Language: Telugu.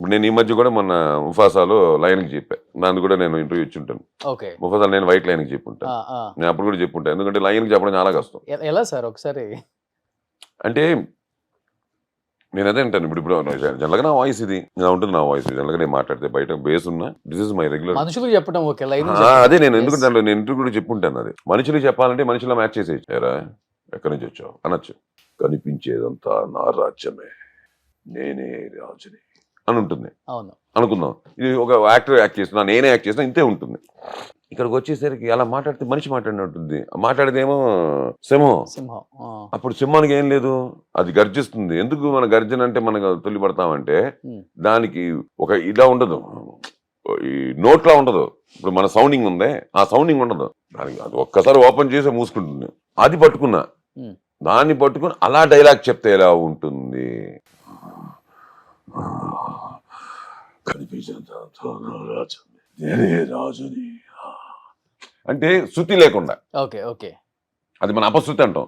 ఇప్పుడు నేను ఈ మధ్య కూడా మొన్న ముఫాసాలో లైన్కి చెప్పా, దాన్ని కూడా నేను ఇంటర్వ్యూ ఇచ్చి ఉంటాను. ఓకే. ముఫాసాలో నేను వైట్ లైన్కి చెప్పుంటాను, నేను అప్పుడు కూడా చెప్పుంటాను. ఎందుకంటే లైన్కి చెప్పడం చాలా కష్టం. ఎలా సార్ ఒకసారి? అంటే నేను అదే అంటాను, ఇప్పుడు జనరల్గా నా వాయిస్ ఇది, ఇలా ఉంటుంది నా వాయిస్. జనరల్గా నేను మాట్లాడితే బయట బేస్ ఉన్నా, దిస్ ఇస్ మై రెగ్యులర్. మనుషులు చెప్పడం ఓకే, లైన్ అదే నేను ఎందుకంటే దాంట్లో నేను ఇంటర్వ్యూ కూడా చెప్పుంటాను. అది మనుషులు చెప్పాలంటే మనుషులా మ్యాచ్ చేసేయచ్చారా, ఎక్కడి నుంచి వచ్చావు అనొచ్చు. కనిపించేదంతా నా రాజ్యమే, నేనే రాజుని అని ఉంటుంది. అవును, అనుకుందాం ఇది ఒక యాక్టర్ యాక్ట్ చేస్తున్నా, నేనే యాక్ట్ చేసినా ఇంతే ఉంటుంది. ఇక్కడికి వచ్చేసరికి అలా మాట్లాడితే మనిషి మాట్లాడినట్టుంది, మాట్లాడేదేమో సింహం. సింహం. అప్పుడు సింహానికి ఏం లేదు, అది గర్జిస్తుంది. ఎందుకు మన గర్జన అంటే మనకు తొలిపడతామంటే దానికి ఒక ఇలా ఉండదు, ఈ నోట్లా ఉండదు. ఇప్పుడు మన సౌండింగ్ ఉందే, ఆ సౌండింగ్ ఉండదు దానికి. అది ఒక్కసారి ఓపెన్ చేసి మూసుకుంటుంది. అది పట్టుకున్నా, దాన్ని పట్టుకుని అలా డైలాగ్ చెప్తే ఎలా ఉంటుంది. అంటే శృతి లేకుండా, ఓకే ఓకే, అది మన అపశృతి అంటాం.